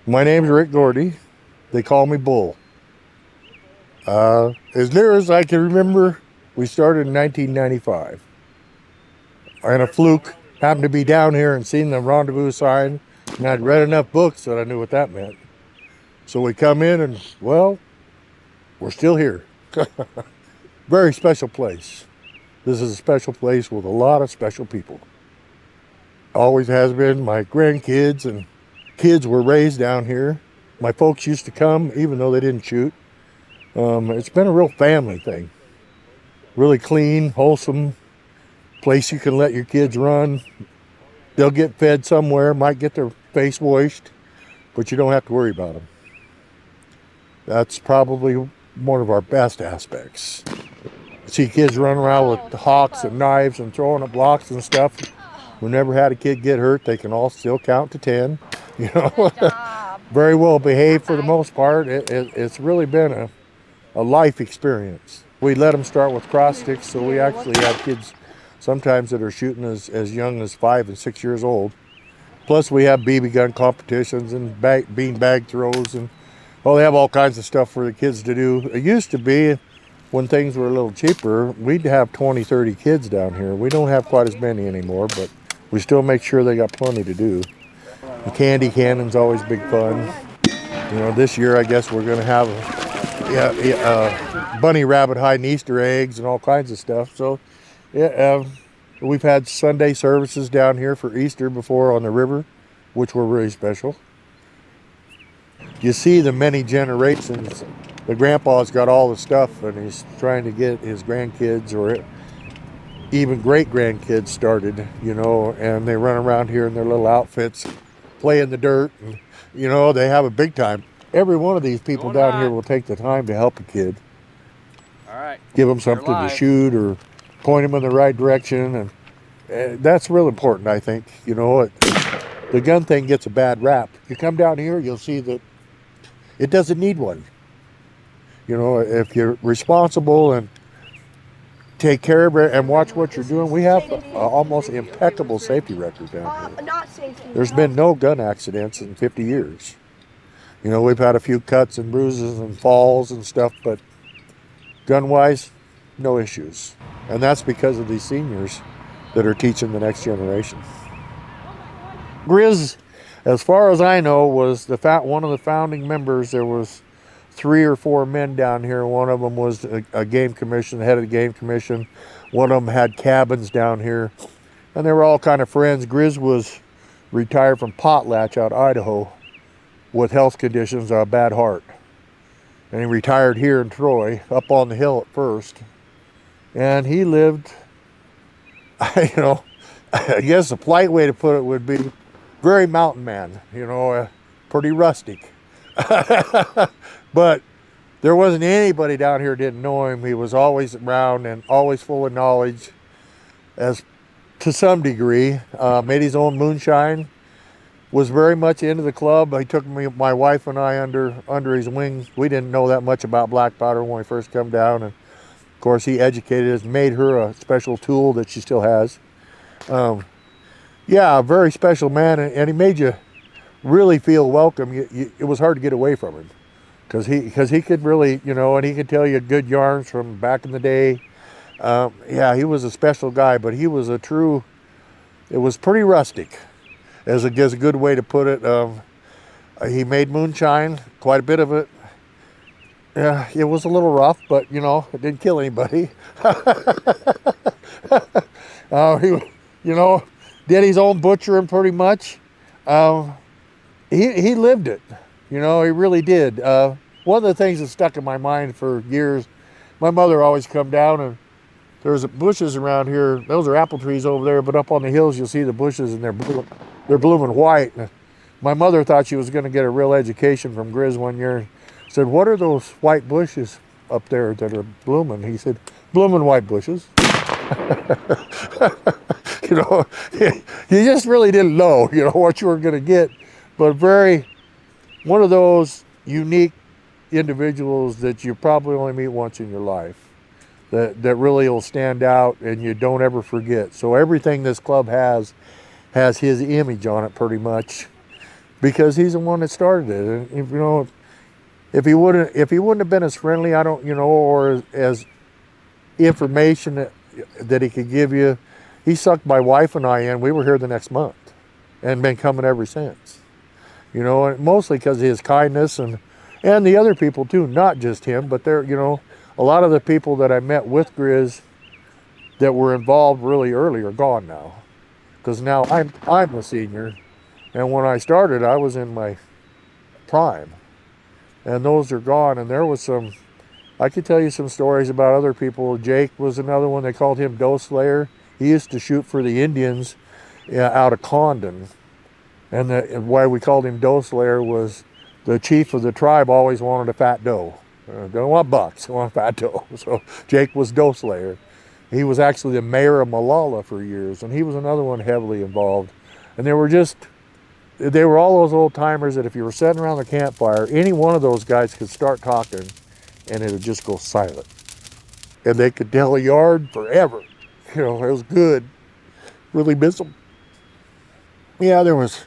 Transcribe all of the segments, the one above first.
My name's Rick Gordy. They call me Bull. As near as I can remember, we started in 1995. And a fluke happened to be down here and seen the rendezvous sign, and I'd read enough books that I knew what that meant. So we come in and, well, we're still here. Very special place. This is a special place with a lot of special people. Always has been. My grandkids and kids were raised down here. My folks used to come, even though they didn't shoot. It's been a real family thing. Really clean, wholesome place you can let your kids run. They'll get fed somewhere, might get their face washed, but you don't have to worry about them. That's probably one of our best aspects. See kids running around with hawks and knives and throwing up blocks and stuff. We never had a kid get hurt. They can all still count to 10. You know, very well behaved for the most part. It's really been a life experience. We let them start with cross sticks, so we actually have kids sometimes that are shooting as young as 5 and 6 years old. Plus we have BB gun competitions and bean bag throws, and they have all kinds of stuff for the kids to do. It used to be, when things were a little cheaper, we'd have 20, 30 kids down here. We don't have quite as many anymore, but we still make sure they got plenty to do. The candy cannon's always big fun. You know, this year I guess we're gonna have bunny rabbit hiding Easter eggs and all kinds of stuff. So yeah, we've had Sunday services down here for Easter before on the river, which were really special. You see the many generations. The grandpa's got all the stuff and he's trying to get his grandkids or even great grandkids started, you know, and they run around here in their little outfits, play in the dirt, and, you know, they have a big time. Every one of these people down here will take the time to help a kid. All right. Give them something to shoot or point them in the right direction, and that's real important, I think. You know, the gun thing gets a bad rap. You come down here, you'll see that it doesn't need one. You know, if you're responsible and take care of it and watch what you're doing, we have almost impeccable safety record down here. There's been no gun accidents in 50 years. You know, we've had a few cuts and bruises and falls and stuff, but gun-wise, no issues. And that's because of these seniors that are teaching the next generation. Grizz, as far as I know, was one of the founding members. There was 3 or 4 men down here. One of them was a game commission, the head of the game commission. One of them had cabins down here, and they were all kind of friends. Grizz was retired from Potlatch out Idaho with health conditions, a bad heart. And he retired here in Troy, up on the hill at first. And he lived, you know, I guess a polite way to put it would be very mountain man, you know, pretty rustic. But there wasn't anybody down here who didn't know him. He was always around and always full of knowledge, as to some degree. Made his own moonshine, was very much into the club. He took my wife and I under his wing. We didn't know that much about black powder when we first come down, and of course he educated us, made her a special tool that she still has. Yeah, a very special man, and he made you really feel welcome. It was hard to get away from him, because he could really, you know, and he could tell you good yarns from back in the day. Yeah, he was a special guy, but he was it was pretty rustic, as a good way to put it. He made moonshine, quite a bit of it. Yeah, it was a little rough, but, you know, it didn't kill anybody. He, you know, did his own butchering pretty much. He lived it, you know, he really did. One of the things that stuck in my mind for years, my mother always come down, and there's bushes around here. Those are apple trees over there, but up on the hills you'll see the bushes, and they're blooming white. And my mother thought she was going to get a real education from Grizz one year, and said, "What are those white bushes up there that are blooming?" He said, "Blooming white bushes." You know, you just really didn't know, you know, what you were going to get. But one of those unique individuals that you probably only meet once in your life, that really will stand out and you don't ever forget. So everything this club has his image on it pretty much. because he's the one that started it. And if, you know, if he wouldn't have been as friendly, I don't, you know, or as information that he could give you, he sucked my wife and I in. We were here the next month, and been coming ever since. You know, and mostly because of his kindness and the other people too, not just him, but they're, you know, a lot of the people that I met with Grizz that were involved really early are gone now, because now I'm a senior, and when I started, I was in my prime, and those are gone. And there was some, I could tell you some stories about other people. Jake was another one. They called him Doe Slayer. He used to shoot for the Indians out of Condon. And why we called him Doe Slayer was the chief of the tribe always wanted a fat doe. Don't want bucks, they want a fat doe. So Jake was Doe Slayer. He was actually the mayor of Malala for years, and he was another one heavily involved. And they were all those old timers that if you were sitting around the campfire, any one of those guys could start talking and it would just go silent. And they could tell a yard forever. You know, it was good. Really miss them. Yeah, there was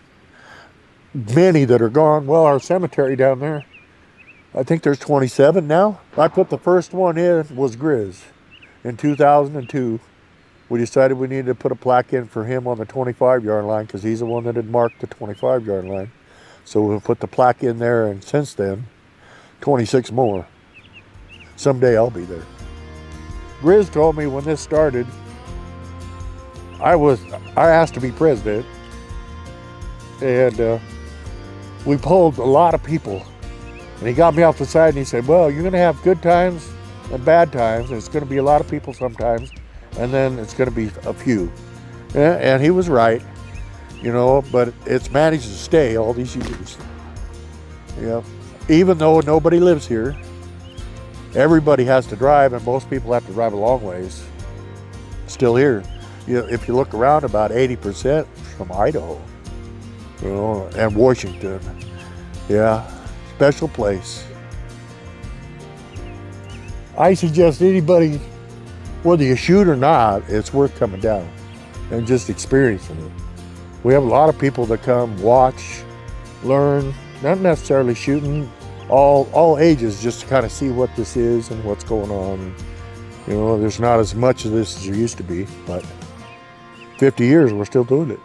many that are gone. Well, our cemetery down there, I think there's 27 now. I put the first one in, was Grizz. In 2002, we decided we needed to put a plaque in for him on the 25-yard line, because he's the one that had marked the 25-yard line. So we'll put the plaque in there, and since then, 26 more. Someday I'll be there. Grizz told me when this started, I asked to be president, and we polled a lot of people, and he got me off the side and he said, well, you're going to have good times and bad times, and it's going to be a lot of people sometimes, and then it's going to be a few. And he was right, you know, but it's managed to stay all these years. Yeah, even though nobody lives here, everybody has to drive, and most people have to drive a long ways. Still here. You know, if you look around, about 80% from Idaho, you know, and Washington. Yeah, special place. I suggest anybody, whether you shoot or not, it's worth coming down and just experiencing it. We have a lot of people that come watch, learn, not necessarily shooting, all ages, just to kind of see what this is and what's going on. You know, there's not as much of this as there used to be, but 50 years, we're still doing it.